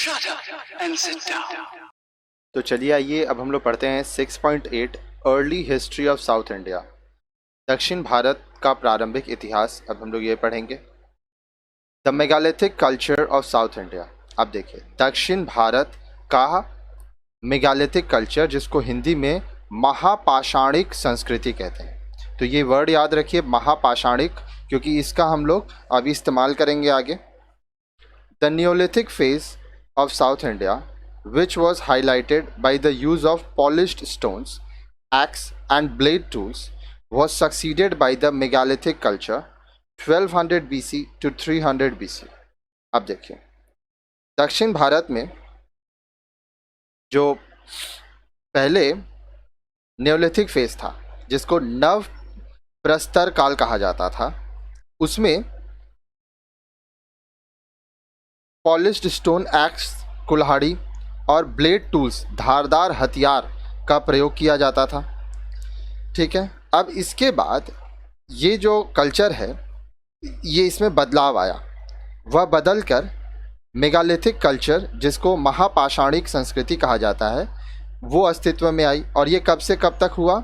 Shut up and sit down. तो चलिए आइए अब हम लोग पढ़ते हैं 6.8 early history of south India. दक्षिण भारत का प्रारंभिक इतिहास अब हम लोग ये पढ़ेंगे। The megalithic culture of south India. अब देखिए दक्षिण भारत का मेगालिथिक कल्चर, जिसको हिंदी में महापाषाणिक संस्कृति कहते हैं। तो ये वर्ड याद रखिए महापाषाणिक, क्योंकि इसका हम लोग अभी इस्तेमाल करेंगे आगे। The Neolithic phase of South India, which was highlighted by the use of polished stones, axe and blade tools, was succeeded by the megalithic culture 1200 BC to 300 BC। अब देखिए दक्षिण भारत में जो पहले न्योलिथिक फेज था, जिसको नव प्रस्तर काल कहा जाता था, उसमें पॉलिश्ड स्टोन एक्स कुल्हाड़ी और ब्लेड टूल्स धारदार हथियार का प्रयोग किया जाता था। ठीक है, अब इसके बाद ये जो कल्चर है ये इसमें बदलाव आया। वह बदल कर मेगालिथिक कल्चर, जिसको महापाषाणिक संस्कृति कहा जाता है, वो अस्तित्व में आई। और ये कब से कब तक हुआ?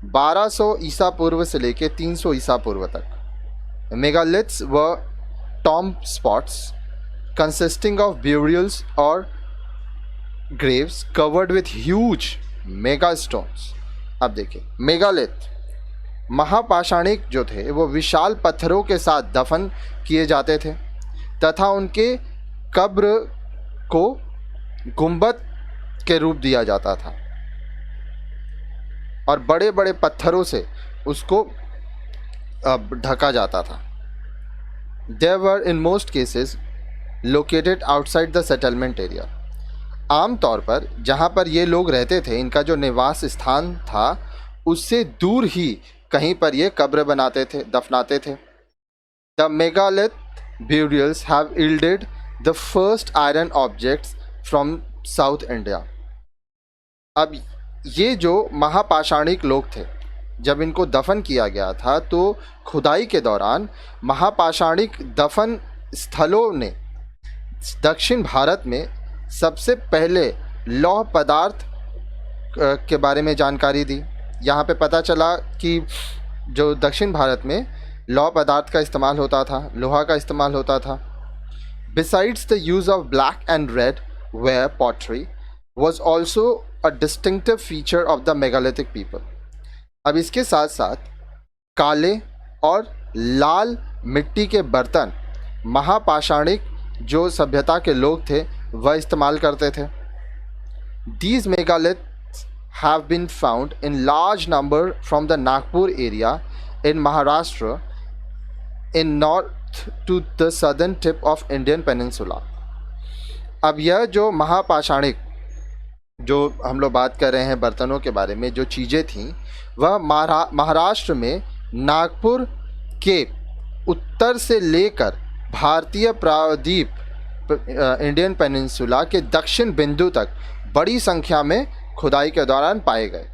1200 ईसा पूर्व से लेके 300 ईसा पूर्व तक। मेगालिथ्स व tomb spots consisting of burials or graves covered with huge mega stones। अब देखिए मेगालिथ महापाषाणिक जो थे वो विशाल पत्थरों के साथ दफन किए जाते थे तथा उनके कब्र को गुंबद के रूप दिया जाता था और बड़े बड़े पत्थरों से उसको ढका जाता था। There were in most cases located outside the settlement area. आमतौर पर जहाँ पर ये लोग रहते थे, इनका जो निवास स्थान था, उससे दूर ही कहीं पर ये कब्र बनाते थे, दफनाते थे। The megalith burials have yielded the first iron objects from south India. अब ये जो महापाषाणिक लोग थे, जब इनको दफन किया गया था तो खुदाई के दौरान महापाषाणिक दफन स्थलों ने दक्षिण भारत में सबसे पहले लौह पदार्थ के बारे में जानकारी दी। यहाँ पे पता चला कि जो दक्षिण भारत में लौह पदार्थ का इस्तेमाल होता था, लोहा का इस्तेमाल होता था। Besides the use of black and red ware pottery was also a distinctive feature of the megalithic people. अब इसके साथ साथ काले और लाल मिट्टी के बर्तन महापाषाणिक जो सभ्यता के लोग थे वह इस्तेमाल करते थे। These megaliths have been found in large number from the Nagpur area in Maharashtra in north to the southern tip of Indian Peninsula। अब यह जो महापाषाणिक जो हम लोग बात कर रहे हैं बर्तनों के बारे में, जो चीज़ें थीं, वह महाराष्ट्र में नागपुर के उत्तर से लेकर भारतीय प्रायद्वीप इंडियन पेनिनसुला के दक्षिण बिंदु तक बड़ी संख्या में खुदाई के दौरान पाए गए।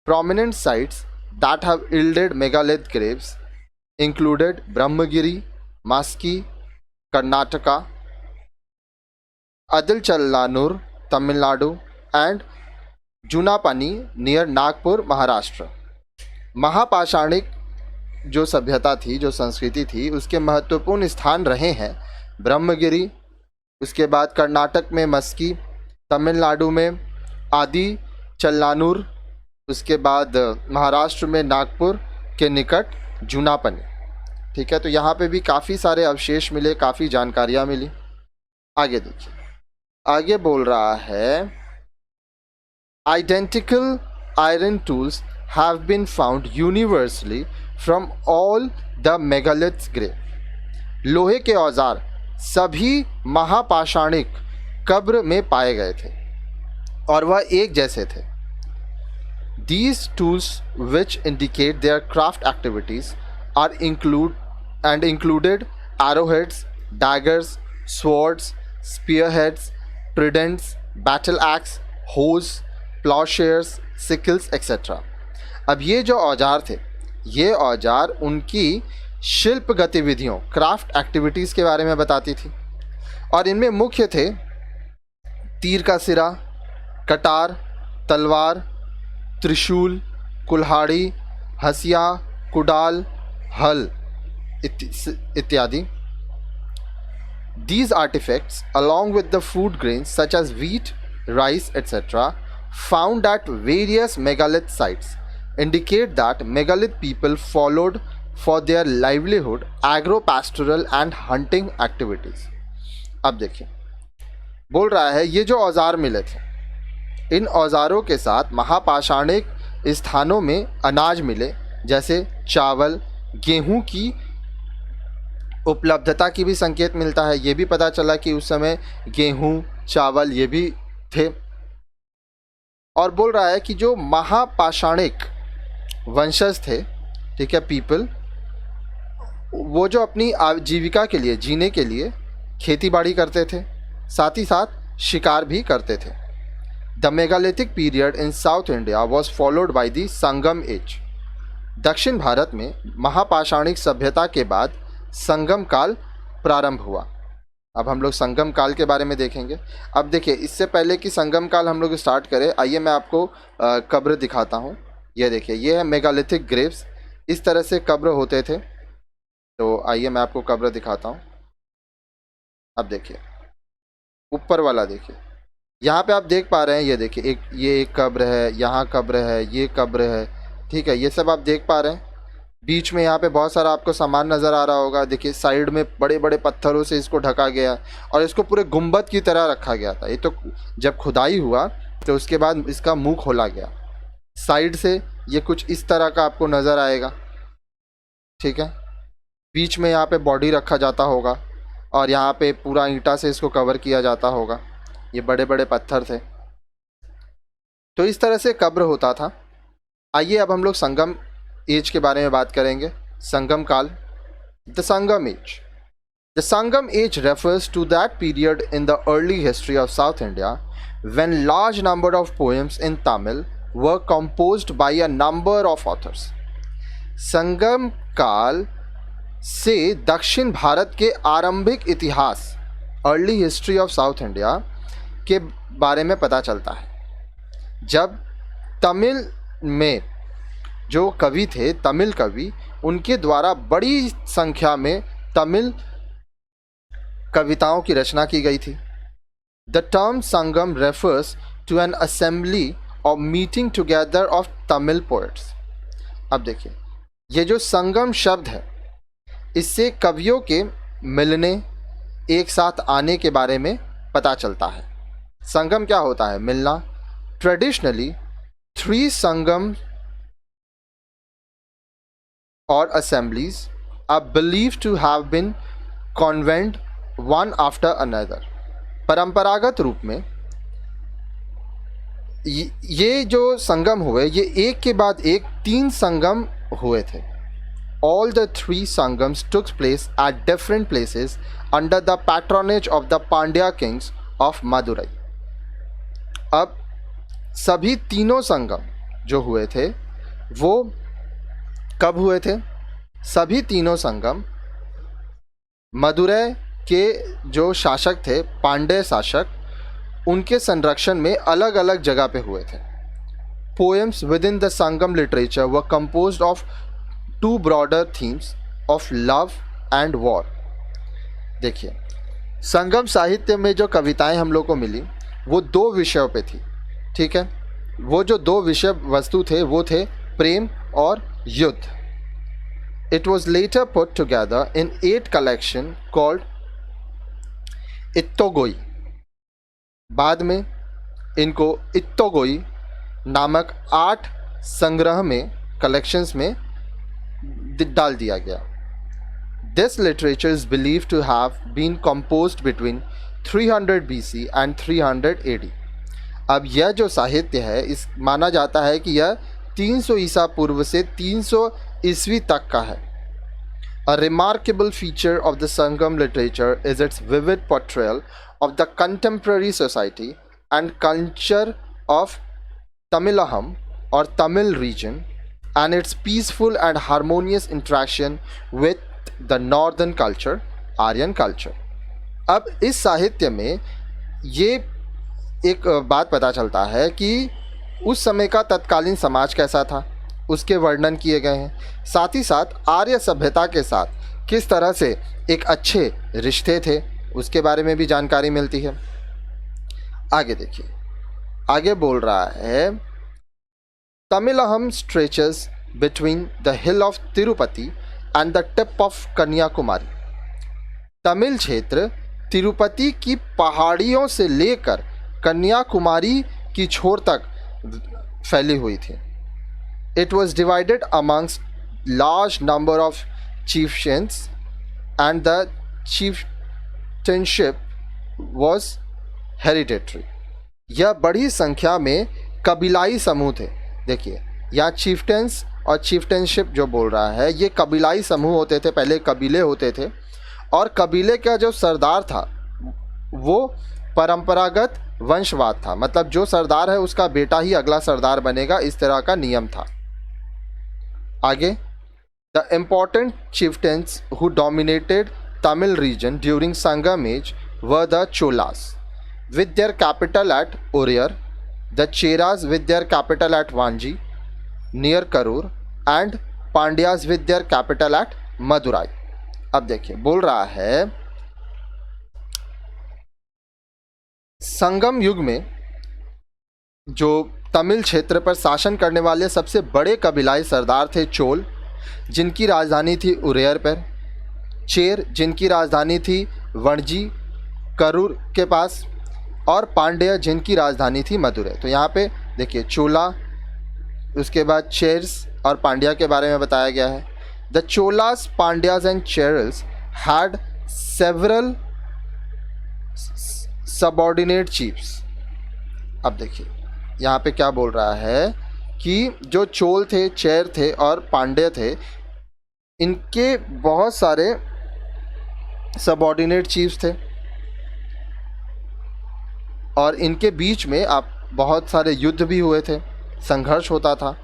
Prominent sites that have yielded megalith graves included Brahmagiri, Maski Karnataka, Adichanallur Tamil Nadu and Junapani near Nagpur Maharashtra. महापाषाणिक जो सभ्यता थी, जो संस्कृति थी, उसके महत्वपूर्ण स्थान रहे हैं ब्रह्मगिरी, उसके बाद कर्नाटक में मस्की, तमिलनाडु में आदि चल्लानूर, उसके बाद महाराष्ट्र में नागपुर के निकट जूनापनी। ठीक है, तो यहाँ पे भी काफ़ी सारे अवशेष मिले, काफ़ी जानकारियाँ मिली। आगे देखिए, आगे बोल रहा है identical iron tools have been found universally from all the megaliths grave. लोहे के औजार सभी महापाषाणिक कब्र में पाए गए थे और वह एक जैसे थे। These tools which indicate their craft activities are included arrowheads, daggers, swords, spearheads, tridents, battle axe, hoes, plowshares, sickles etc। अब ये जो औजार थे, ये औजार उनकी शिल्प गतिविधियों, क्राफ्ट एक्टिविटीज़ के बारे में बताती थी और इनमें मुख्य थे तीर का सिरा, कटार, तलवार, त्रिशूल, कुल्हाड़ी, हसिया, कुडाल, हल इत्यादि. These artifacts, along with the food grains such as wheat, rice, etc., found at various megalith sites, indicate that megalith people followed for their livelihood agro-pastoral and hunting activities. अब देखिए, बोल रहा है ये जो औजार मिले थे, इन औजारों के साथ महापाषाणिक स्थानों में अनाज मिले, जैसे चावल, गेहूं की उपलब्धता की भी संकेत मिलता है. ये भी पता चला कि उस समय गेहूं, चावल ये भी थे. और बोल रहा है कि जो महापाषाणिक वंशज थे, ठीक है, पीपल, वो जो अपनी आजीविका के लिए, जीने के लिए खेती बाड़ी करते थे, साथ ही साथ शिकार भी करते थे. The megalithic period in south India was followed by the Sangam age. दक्षिण भारत में महापाषाणिक सभ्यता के बाद संगम काल प्रारंभ हुआ. अब हम लोग संगम काल के बारे में देखेंगे. अब देखिए, इससे पहले कि संगम काल हम लोग स्टार्ट करें, आइए मैं आपको कब्र दिखाता हूँ. ये देखिए, ये है मेगालिथिक ग्रेव्स. इस तरह से कब्र होते थे. तो आइए मैं आपको कब्र दिखाता हूँ. अब देखिए, ऊपर वाला देखिए, यहाँ पे आप देख पा रहे हैं. ये देखिए, ये एक कब्र है, यहाँ कब्र है, ये कब्र है, ठीक है, ये सब आप देख पा रहे हैं. बीच में यहाँ पे बहुत सारा आपको सामान नज़र आ रहा होगा. देखिए, साइड में बड़े बड़े पत्थरों से इसको ढका गया और इसको पूरे गुंबद की तरह रखा गया था. ये तो जब खुदाई हुआ तो उसके बाद इसका मुंह खोला गया. साइड से ये कुछ इस तरह का आपको नज़र आएगा, ठीक है. बीच में यहाँ पे बॉडी रखा जाता होगा और यहाँ पे पूरा ईंटा से इसको कवर किया जाता होगा. ये बड़े बड़े पत्थर थे. तो इस तरह से कब्र होता था. आइए अब हम लोग संगम एज के बारे में बात करेंगे. संगम काल, the Sangam age. The Sangam age refers to that period in the early history of South India when large number of poems in Tamil were composed by a number of authors. संगम काल से दक्षिण भारत के आरंभिक इतिहास, early history of south India के बारे में पता चलता है, जब तमिल में जो कवि थे, तमिल कवि, उनके द्वारा बड़ी संख्या में तमिल कविताओं की रचना की गई थी. The term Sangam refers to an assembly or meeting together of Tamil poets. अब देखिए, ये जो संगम शब्द है, इससे कवियों के मिलने, एक साथ आने के बारे में पता चलता है. संगम क्या होता है? मिलना. Traditionally 3 Sangam or assemblies are believed to have been convened one after another. परंपरागत रूप में ये जो संगम हुए, ये एक के बाद एक 3 संगम हुए थे. All the 3 sangams took place at different places under the patronage of the Pandya kings of Madurai. अब सभी तीनों संगम जो हुए थे वो कब हुए थे? सभी तीनों संगम मदुरै के जो शासक थे, पांड्य शासक, उनके संरक्षण में अलग अलग जगह पे हुए थे. Poems with in the Sangam literature were composed of 2 broader themes of love and war. देखिए, संगम साहित्य में जो कविताएं हम लोग को मिली वो 2 विषयों पे थी, ठीक है. वो जो 2 विषय वस्तु थे वो थे प्रेम और युद्ध. It was later put together in 8 collection called इत्तोगोई. बाद में इनको इत्तोगोई नामक 8 संग्रह में, कलेक्शंस में डाल दिया गया. This literature is believed to have been composed between 300 BC and 300 AD. अब यह जो साहित्य है, इस माना जाता है कि यह 300 ईसा पूर्व से 300 ईस्वी तक का है. A remarkable feature of the Sangam literature is its vivid portrayal of the contemporary society and culture of Tamilaham or Tamil region and its peaceful and harmonious interaction with the northern culture, Aryan culture. अब इस साहित्य में ये एक बात पता चलता है कि उस समय का तत्कालीन समाज कैसा था, उसके वर्णन किए गए हैं। साथ ही साथ आर्य सभ्यता के साथ किस तरह से एक अच्छे रिश्ते थे उसके बारे में भी जानकारी मिलती है। आगे देखिए, आगे बोल रहा है Tamilakam stretches between the hill of Tirupati and the tip of Kanyakumari. Tamil क्षेत्र तिरुपति की पहाड़ियों से लेकर कन्याकुमारी की छोर तक फैली हुई थी। It was divided amongst large number of chieftains and the chieftainship was hereditary। यह बड़ी संख्या में कबीलाई समूह थे। देखिए यहाँ chieftains और chieftainship जो बोल रहा है ये कबीलाई समूह होते थे, पहले कबीले होते थे और कबीले का जो सरदार था वो परंपरागत वंशवाद था, मतलब जो सरदार है उसका बेटा ही अगला सरदार बनेगा, इस तरह का नियम था। आगे The important chieftains who dominated Tamil region during Sangam age were the Cholas, with their capital at Uriyar, the Cheras with their capital at Vanji, near Karur, and Pandyas with their capital at Madurai। अब देखिए बोल रहा है संगम युग में जो तमिल क्षेत्र पर शासन करने वाले सबसे बड़े कबीलाई सरदार थे चोल, जिनकी राजधानी थी उरेयर पर, चेर जिनकी राजधानी थी वणजी करूर के पास, और पांड्य जिनकी राजधानी थी मदुरै। तो यहाँ पे देखिए चोला, उसके बाद चेर्स और पांड्या के बारे में बताया गया है। The Cholas, Pandyas and Cheras had several subordinate chiefs. अब देखिए यहाँ पे क्या बोल रहा है कि जो चोल थे, चेर थे और पांड्य थे, इनके बहुत सारे सबऑर्डिनेट चीफ्स थे और इनके बीच में आप बहुत सारे युद्ध भी हुए थे, संघर्ष होता था।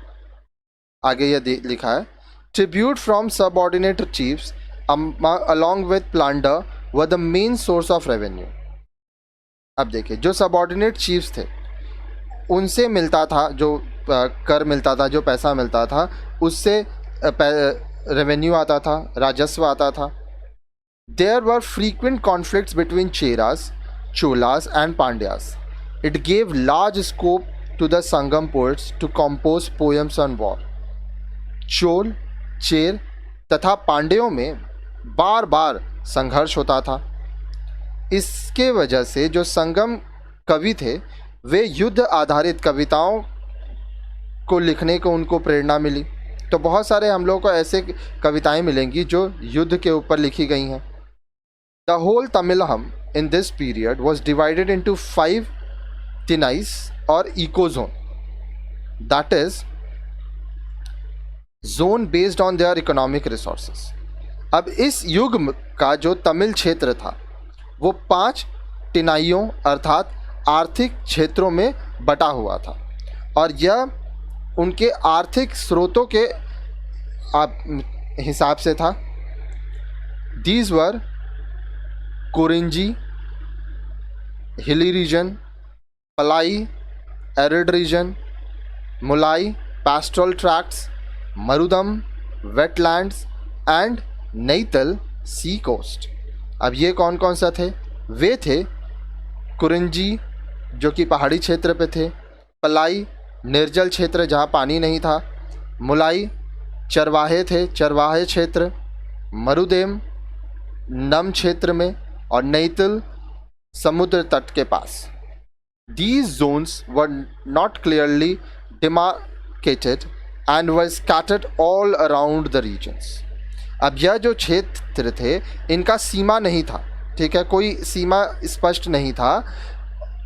आगे ये लिखा है tribute from subordinate chiefs along with plunder were the main source of revenue. अब देखिए जो सबऑर्डिनेट चीफ्स थे उनसे मिलता था, जो कर मिलता था, जो पैसा मिलता था, उससे रेवेन्यू आता था, राजस्व आता था। There were frequent conflicts between Cheras, Cholas and Pandyas. It gave large scope to the Sangam poets to compose poems on war. Chola, Chera तथा पांड्यों में बार बार संघर्ष होता था। इसके वजह से जो संगम कवि थे वे युद्ध आधारित कविताओं को लिखने को उनको प्रेरणा मिली। तो बहुत सारे हम लोगों को ऐसे कविताएं मिलेंगी जो युद्ध के ऊपर लिखी गई हैं। The whole Tamilakam in this period was divided into 5 tinais or eco zone, that is zone based on their economic resources. अब इस युग का जो तमिल क्षेत्र था वो 5 टिनाइयों अर्थात आर्थिक क्षेत्रों में बटा हुआ था और यह उनके आर्थिक स्रोतों के हिसाब से था। These were Kurinji hilly region, Palai arid region, Mullai pastoral tracts, Marudam wetlands and Neithal sea coast. अब ये कौन कौन सा थे? वे थे कुरिंजी जो कि पहाड़ी क्षेत्र पे थे, पलाई निर्जल क्षेत्र जहाँ पानी नहीं था, मुलाई चरवाहे थे, चरवाहे क्षेत्र, मरुदेम नम क्षेत्र में और नैतल समुद्र तट के पास। These zones were not clearly demarcated and were scattered all around the regions। अब यह जो क्षेत्र थे इनका सीमा नहीं था, ठीक है, कोई सीमा स्पष्ट नहीं था,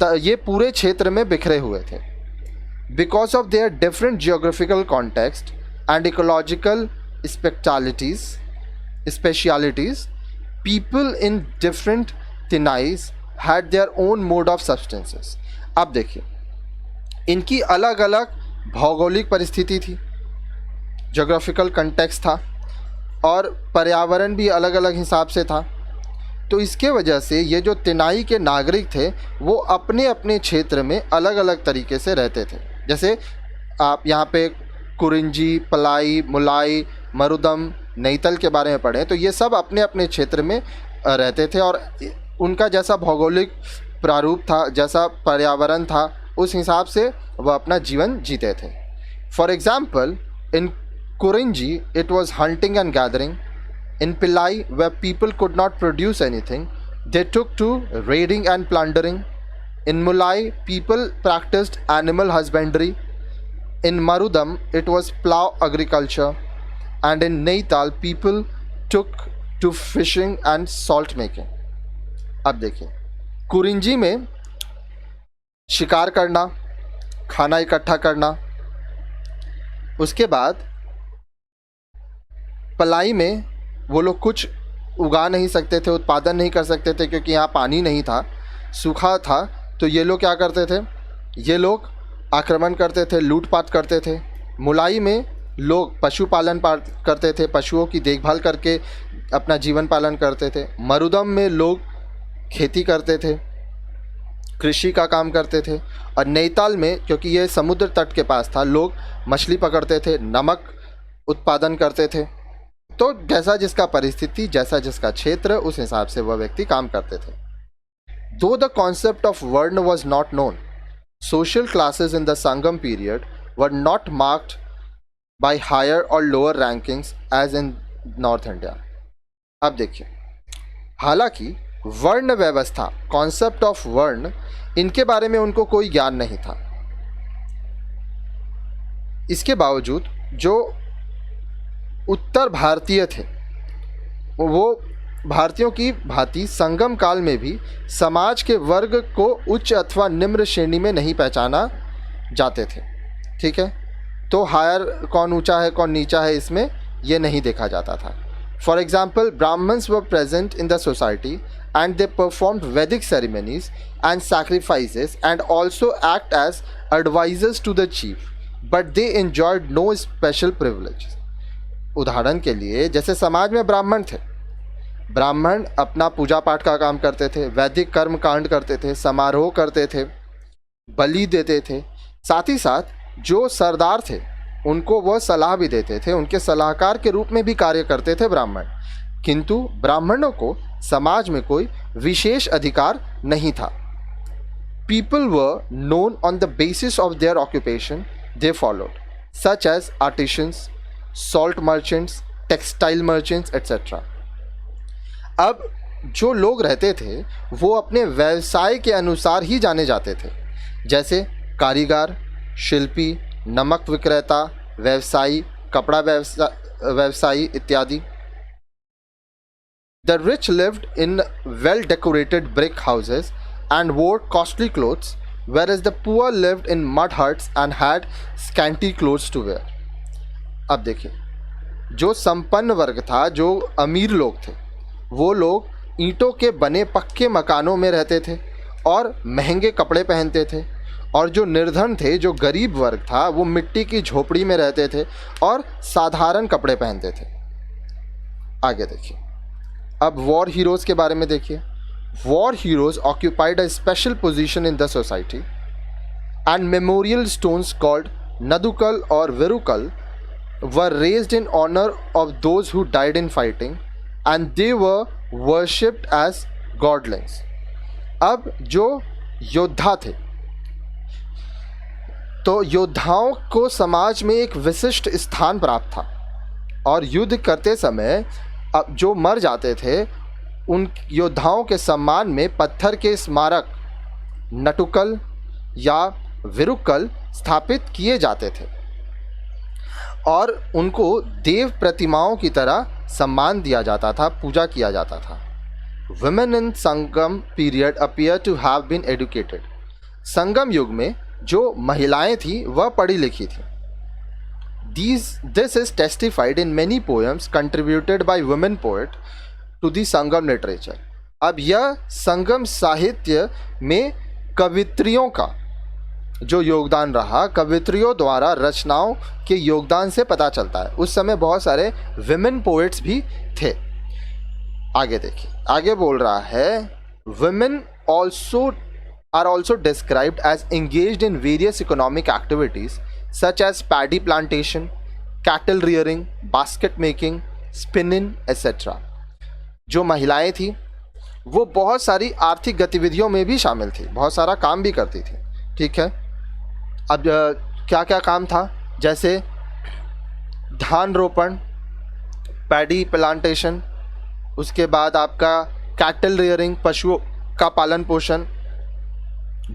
ये पूरे क्षेत्र में बिखरे हुए थे। Because of their different geographical context and ecological specialities people in different tinais had their own mode of substances. अब देखिए इनकी अलग अलग भौगोलिक परिस्थिति थी, जोग्राफिकल कंटेक्स्ट था और पर्यावरण भी अलग अलग हिसाब से था। तो इसके वजह से ये जो तेनाई के नागरिक थे वो अपने अपने क्षेत्र में अलग अलग तरीके से रहते थे। जैसे आप यहाँ पे कुरिंजी, पलाई, मुलाई, मरुदम, नैतल के बारे में पढ़ें तो ये सब अपने अपने क्षेत्र में रहते थे और उनका जैसा भौगोलिक प्रारूप था, जैसा पर्यावरण था, उस हिसाब से वह अपना जीवन जीते थे। For example, in Kurinji it was hunting and gathering. In Pillai, where people could not produce anything, they took to raiding and plundering. In Mulai, people practiced animal husbandry. In Marudam, it was plough agriculture. And in Nainital, people took to fishing and salt making. अब देखिए, कुरिंजी में शिकार करना, खाना इकट्ठा करना, उसके बाद पलाई में वो लोग कुछ उगा नहीं सकते थे, उत्पादन नहीं कर सकते थे क्योंकि यहाँ पानी नहीं था, सूखा था। तो ये लोग क्या करते थे, ये लोग आक्रमण करते थे, लूटपाट करते थे। मुलाई में लोग पशुपालन करते थे, पशुओं की देखभाल करके अपना जीवन पालन करते थे। मरुदम में लोग खेती करते थे, कृषि का काम करते थे। और नैनीताल में, क्योंकि ये समुद्र तट के पास था, लोग मछली पकड़ते थे, नमक उत्पादन करते थे। तो जैसा जिसका परिस्थिति, जैसा जिसका क्षेत्र, उस हिसाब से वह व्यक्ति काम करते थे। Though the concept of varna was not known, social classes in the Sangam period were not marked by higher और lower rankings as in north India. अब देखिए, हालांकि वर्ण व्यवस्था, कॉन्सेप्ट ऑफ वर्ण, इनके बारे में उनको कोई ज्ञान नहीं था। इसके बावजूद जो उत्तर भारतीय थे वो भारतीयों की भांति संगम काल में भी समाज के वर्ग को उच्च अथवा निम्न श्रेणी में नहीं पहचाना जाते थे। ठीक है, तो हायर कौन ऊंचा है कौन नीचा है इसमें ये नहीं देखा जाता था। For example, Brahmans were present in the society and they performed Vedic ceremonies and sacrifices and also act as advisors to the chief, but they enjoyed no special privileges. उदाहरण के लिए, जैसे समाज में ब्राह्मण थे, ब्राह्मण अपना पूजा पाठ का काम करते थे, वैदिक कर्म कांड करते थे, समारोह करते थे, बलि देते थे। साथ ही साथ जो सरदार थे उनको वह सलाह भी देते थे, उनके सलाहकार के रूप में भी कार्य करते थे ब्राह्मण। किंतु ब्राह्मणों को समाज में कोई विशेष अधिकार नहीं था। People were known on the basis of their occupation they followed, such as artisans, salt merchants, textile merchants etcetera. अब जो लोग रहते थे वो अपने व्यवसाय के अनुसार ही जाने जाते थे, जैसे कारीगर, शिल्पी, नमक विक्रेता, व्यवसायी, कपड़ा व्यवसायी इत्यादि। The rich lived in well-decorated brick houses and wore costly clothes, whereas the poor lived in mud huts and had scanty clothes to wear. अब देखिए, जो संपन्न वर्ग था, जो अमीर लोग थे, वो लोग ईंटों के बने पक्के मकानों में रहते थे और महंगे कपड़े पहनते थे, और जो निर्धन थे, जो गरीब वर्ग था, वो मिट्टी की झोपड़ी में रहते थे और साधारण कपड़े पहनते थे। आगे देखिए, अब वॉर हीरोज़ के बारे में देखिए। War heroes occupied a special position in the society and memorial stones called nadukal or virukal were raised in honour of those who died in fighting and they were worshipped as godlings. अब जो योद्धा थे, तो योद्धाओं को समाज में एक विशिष्ट स्थान प्राप्त था और युद्ध करते समय अब जो मर जाते थे उन योद्धाओं के सम्मान में पत्थर के स्मारक नटुकल या विरुकल स्थापित किए जाते थे और उनको देव प्रतिमाओं की तरह सम्मान दिया जाता था, पूजा किया जाता था। Women in Sangam period appear to have been educated. Sangam युग में जो महिलाएं थी वह पढ़ी लिखी थी। This is testified in many poems contributed by women poet to the Sangam literature. अब यह संगम साहित्य में कवित्रियों का जो योगदान रहा, कवित्रियों द्वारा रचनाओं के योगदान से पता चलता है। उस समय बहुत सारे विमेन पोएट्स भी थे। आगे देखिए, आगे बोल रहा है women also are also described as engaged in various economic activities such as paddy plantation, cattle rearing, basket making, spinning, etc. जो महिलाएं थी वो बहुत सारी आर्थिक गतिविधियों में भी शामिल थी, बहुत सारा काम भी करती थी। ठीक है, अब क्या क्या काम था, जैसे धान रोपण, पैडी प्लांटेशन, उसके बाद आपका कैटल रियरिंग, पशुओं का पालन पोषण,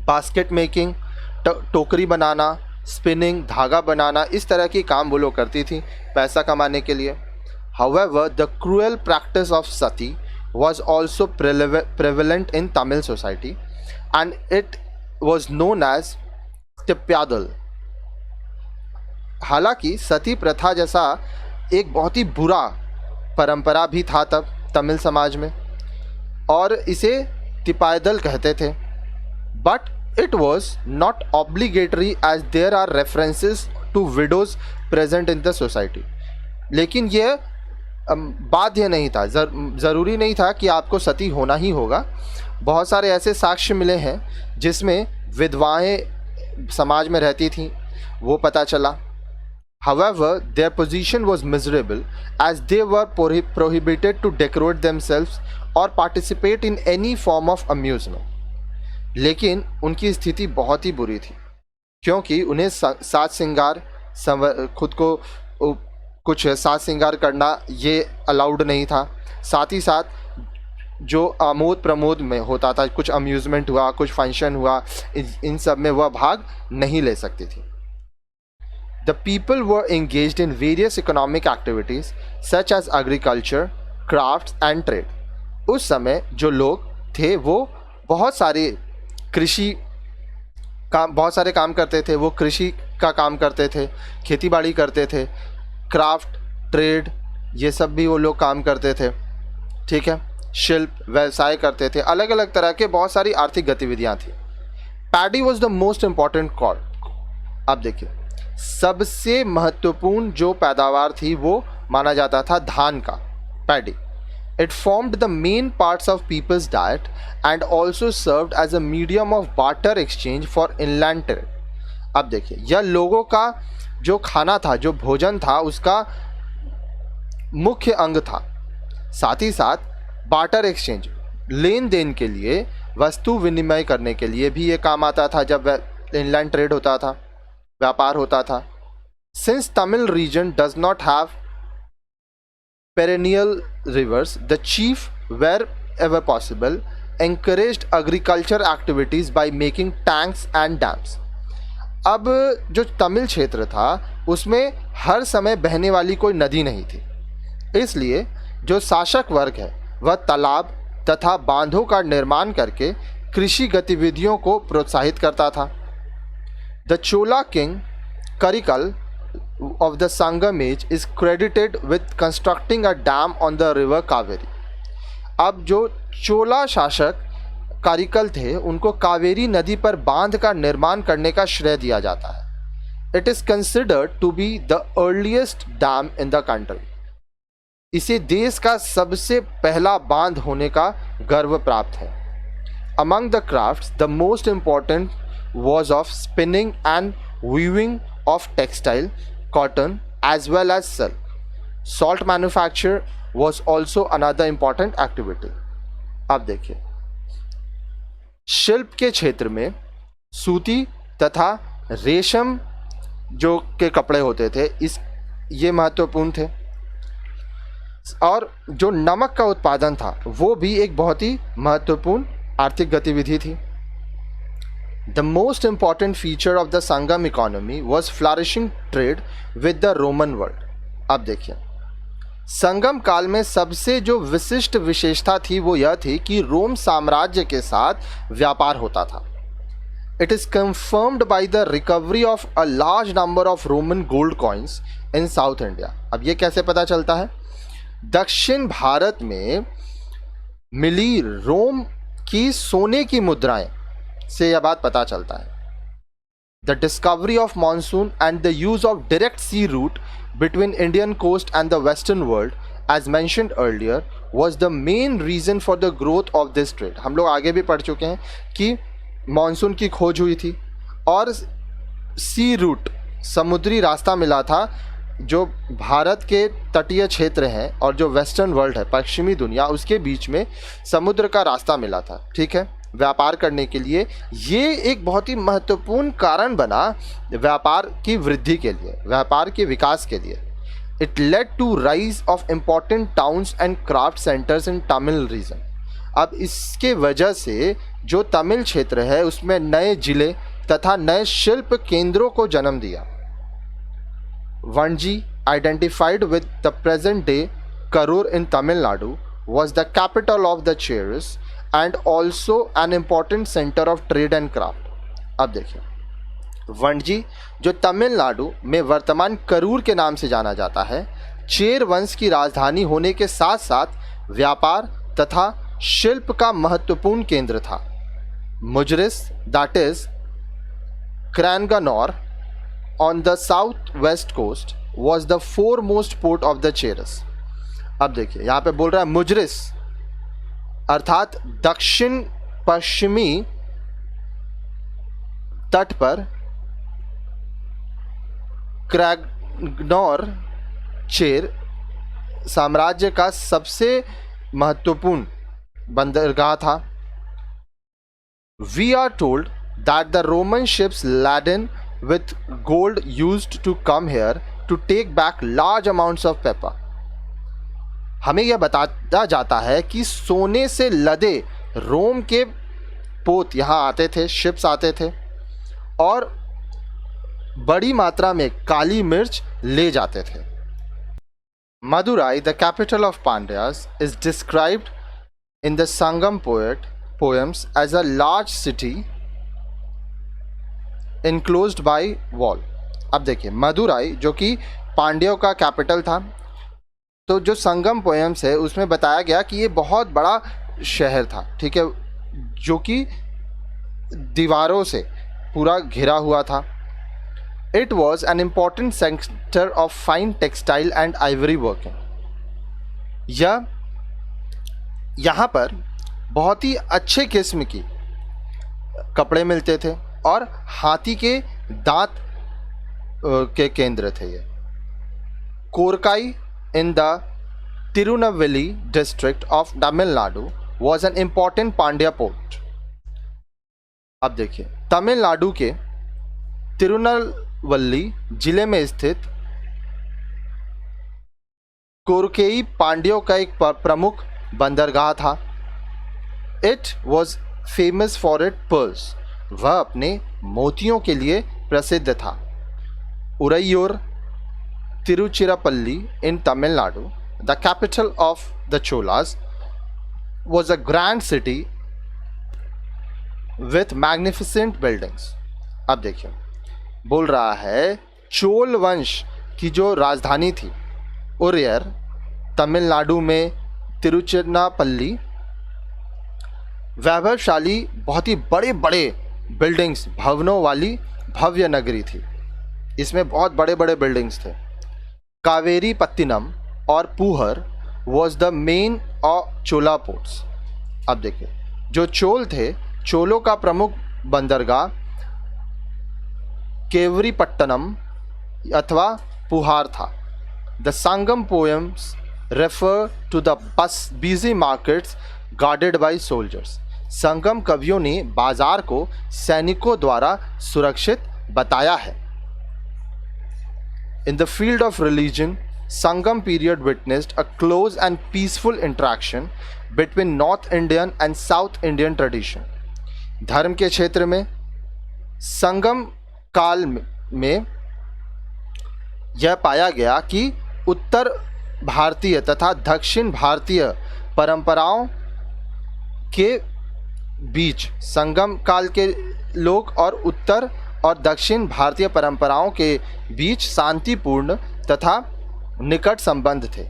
बास्केट मेकिंग, टोकरी बनाना, स्पिनिंग, धागा बनाना, इस तरह की काम वो लोग करती थी पैसा कमाने के लिए। However the cruel practice of Sati was also prevalent in Tamil society and it was known as Tippyadal. हालांकि सती प्रथा जैसा एक बहुत ही बुरा परंपरा भी था तब तमिल समाज में और इसे तिपायदल कहते थे, but it was not obligatory as there are references to widows present in the society. लेकिन यह बाध्य नहीं था, ज़रूरी नहीं था कि आपको सती होना ही होगा। बहुत सारे ऐसे साक्ष्य मिले हैं जिसमें विधवाएं समाज में रहती थीं, वो पता चला। However, their position was miserable as they were prohibited to decorate themselves or participate in any form of amusement. लेकिन उनकी स्थिति बहुत ही बुरी थी क्योंकि उन्हें साज श्रृंगार, खुद को कुछ साज श्रृंगार करना ये अलाउड नहीं था। साथ ही साथ जो आमोद प्रमोद में होता था, कुछ अम्यूज़मेंट हुआ, कुछ फंक्शन हुआ, इन सब में वह भाग नहीं ले सकती थी। The people were engaged in various economic activities such as agriculture, crafts and trade. उस समय जो लोग थे वो बहुत सारे काम करते थे। वो कृषि का काम करते थे, खेती बाड़ी करते थे, क्राफ्ट, ट्रेड, ये सब भी वो लोग काम करते थे। ठीक है, शिल्प, व्यवसाय करते थे, अलग अलग तरह के बहुत सारी आर्थिक गतिविधियां थी। Paddy was the most important crop. अब देखिए, सबसे महत्वपूर्ण जो पैदावार थी वो माना जाता था धान का, paddy. It formed the main parts of people's diet and also served as a medium of barter exchange for inland trade. अब देखिए, यह लोगों का जो खाना था, जो भोजन था, उसका मुख्य अंग था। साथ ही साथ बार्टर एक्सचेंज, लेन देन के लिए, वस्तु विनिमय करने के लिए भी ये काम आता था जब इनलैंड ट्रेड होता था, व्यापार होता था। Since Tamil region does not have perennial rivers, the chief wherever possible encouraged agriculture activities by making tanks and dams. अब जो तमिल क्षेत्र था उसमें हर समय बहने वाली कोई नदी नहीं थी, इसलिए जो शासक वर्ग है वह तालाब तथा बांधों का निर्माण करके कृषि गतिविधियों को प्रोत्साहित करता था। The Chola king Karikal of the Sangam age is credited with constructing a dam on the river Kaveri. अब जो चोला शासक कारिकल थे उनको कावेरी नदी पर बांध का निर्माण करने का श्रेय दिया जाता है। It is considered to be the earliest dam in the country. इसे देश का सबसे पहला बांध होने का गर्व प्राप्त है। Among the crafts the most important was of spinning and weaving of textile, cotton as well as silk. Salt manufacture was also another important activity. अब देखिए, शिल्प के क्षेत्र में सूती तथा रेशम जो के कपड़े होते थे ये महत्वपूर्ण थे, और जो नमक का उत्पादन था वो भी एक बहुत ही महत्वपूर्ण आर्थिक गतिविधि थी। The most important feature of the Sangam economy was flourishing trade with the Roman world. अब देखिए, संगम काल में सबसे जो विशिष्ट विशेषता थी वो यह थी कि रोम साम्राज्य के साथ व्यापार होता था। It is confirmed by the recovery of a large number of Roman gold coins in South India. अब ये कैसे पता चलता है? दक्षिण भारत में मिली रोम की सोने की मुद्राएं से यह बात पता चलता है। The discovery of monsoon and the use of direct sea route between Indian coast and the western world as mentioned earlier, was the main reason for the growth of this trade. हम लोग आगे भी पढ़ चुके हैं कि monsoon की खोज हुई थी और सी रूट, समुद्री रास्ता मिला था जो भारत के तटीय क्षेत्र हैं और जो वेस्टर्न वर्ल्ड है, पश्चिमी दुनिया, उसके बीच में समुद्र का रास्ता मिला था, ठीक है, व्यापार करने के लिए। ये एक बहुत ही महत्वपूर्ण कारण बना व्यापार की वृद्धि के लिए, व्यापार के विकास के लिए। It led to rise of important towns and craft centres in Tamil region. अब इसके वजह से जो तमिल क्षेत्र है उसमें नए जिले तथा नए शिल्प केंद्रों को जन्म दिया। वणजी, identified with the present day Karur in Tamil Nadu, was the capital of the Cheras and also an important center of trade and craft. अब देखिए, वणजी जो तमिलनाडु में वर्तमान करूर के नाम से जाना जाता है, चेर वंश की राजधानी होने के साथ साथ व्यापार तथा शिल्प का महत्वपूर्ण केंद्र था। Muziris, that is Cranganore on the southwest coast was the foremost port of the Cheras. अब देखिए यहाँ पे बोल रहा है मुजरिस अर्थात दक्षिण पश्चिमी तट पर क्रैगनौर चेर साम्राज्य का सबसे महत्वपूर्ण बंदरगाह था। We are told that the Roman ships laden with gold used to come here to take back large amounts of pepper. हमें यह बताया जाता है कि सोने से लदे रोम के पोत यहाँ आते थे, शिप्स आते थे और बड़ी मात्रा में काली मिर्च ले जाते थे। Madurai, the capital of Pandyas, is described in the Sangam poems as a large city enclosed by wall. अब देखिए मदुराई जो कि पांड्यों का कैपिटल था, तो जो संगम पोएम्स है उसमें बताया गया कि ये बहुत बड़ा शहर था, ठीक है, जो कि दीवारों से पूरा घिरा हुआ था। It was an important centre of fine textile and Ivory working. यहाँ पर बहुत ही अच्छे किस्म की कपड़े मिलते थे और हाथी के दांत के केंद्र थे ये। Korkai in the Tirunelveli district of Tamil Nadu was an important Pandya port. अब देखिए तमिलनाडु के तिरुनेलवेली जिले में स्थित कोरकेई पांड्यों का एक प्रमुख बंदरगाह था। It was famous for it pearls. वह अपने मोतियों के लिए प्रसिद्ध था। Uraiyur, Tiruchirappalli in Tamil Nadu, the capital of the Cholas, was a grand city with magnificent buildings. अब देखिए बोल रहा है चोल वंश की जो राजधानी थी उरैयर, तमिलनाडु में तिरुचिरापल्ली, वैभवशाली बहुत ही बड़े बड़े बिल्डिंग्स, भवनों वाली भव्य नगरी थी। इसमें बहुत बड़े बड़े बिल्डिंग्स थे। कावेरी पत्तिनम और Puhar was the main of Chola ports. अब देखिए जो चोल थे, चोलों का प्रमुख बंदरगाह केवरीपट्टनम अथवा पुहार था। The Sangam poems refer to the busy markets guarded by soldiers. Sangam कवियों ने बाजार को सैनिकों द्वारा सुरक्षित बताया है। In the field of religion, Sangam period witnessed a close and peaceful interaction between north Indian and south Indian tradition. धर्म के क्षेत्र में संगम काल में यह पाया गया कि उत्तर भारतीय तथा दक्षिण भारतीय परंपराओं के बीच, संगम काल के लोग और उत्तर और दक्षिण भारतीय परंपराओं के बीच शांतिपूर्ण तथा निकट संबंध थे।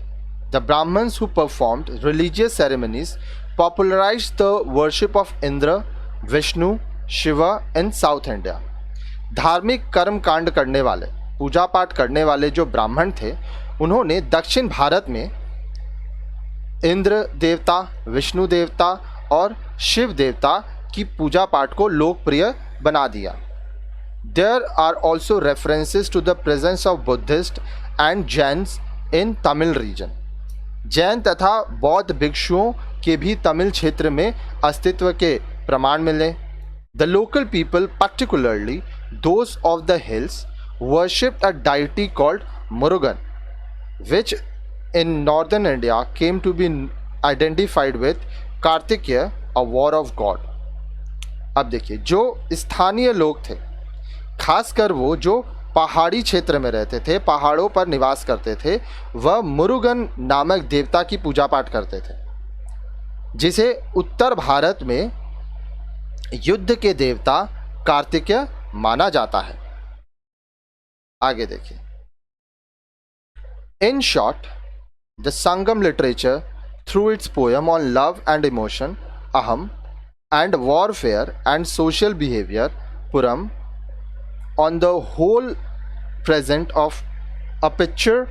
The brahmins who performed religious ceremonies popularised the worship of Indra, Vishnu, Shiva in south India. धार्मिक कर्म कांड करने वाले, पूजा पाठ करने वाले जो ब्राह्मण थे, उन्होंने दक्षिण भारत में इंद्र देवता, विष्णु देवता और शिव देवता की पूजा पाठ को लोकप्रिय बना दिया। There are also references to the presence of Buddhists and Jains in Tamil region. Jain तथा बौद्ध भिक्षुओं के भी तमिल क्षेत्र में अस्तित्व के प्रमाण मिले। The local people, particularly those of the hills, worshipped a deity called Murugan, which in northern India came to be identified with Kartikeya, a war of God. अब देखिए, जो स्थानीय लोग थे, खासकर वो जो पहाड़ी क्षेत्र में रहते थे, पहाड़ों पर निवास करते थे, वह मुरुगन नामक देवता की पूजा पाठ करते थे, जिसे उत्तर भारत में युद्ध के देवता कार्तिकेय माना जाता है। आगे देखिए। In short, the Sangam literature, through its poem on love and emotion, Aham, and warfare and social behavior, Puram, on the whole present of a picture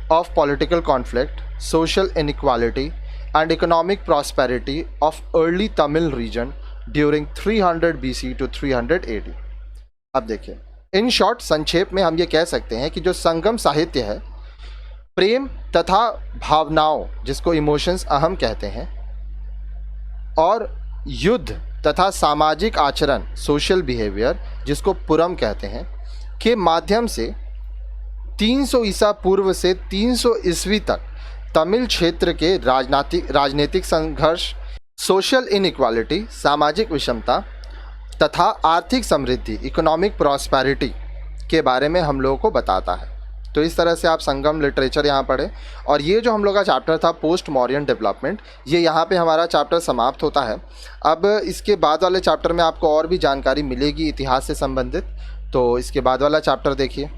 of political conflict, social inequality and economic prosperity of early Tamil region during 300 BC to 300 AD। अब देखिए, in short, संक्षेप में हम ये कह सकते हैं कि जो संगम साहित्य है, प्रेम तथा भावनाओं, जिसको इमोशंस अहम कहते हैं, और युद्ध तथा सामाजिक आचरण, सोशल बिहेवियर, जिसको पुरम कहते हैं, के माध्यम से 300 ईसा पूर्व से 300 ईस्वी तक तमिल क्षेत्र के राजनीतिक संघर्ष, सोशल इनइक्वालिटी, सामाजिक विषमता तथा आर्थिक समृद्धि, इकोनॉमिक प्रॉस्पेरिटी के बारे में हम लोगों को बताता है। तो इस तरह से आप संगम लिटरेचर यहाँ पढ़ें। और ये जो हम लोग का चैप्टर था पोस्ट मौर्यन डेवलपमेंट, ये यहाँ पे हमारा चैप्टर समाप्त होता है। अब इसके बाद वाले चैप्टर में आपको और भी जानकारी मिलेगी इतिहास से संबंधित, तो इसके बाद वाला चैप्टर देखिए।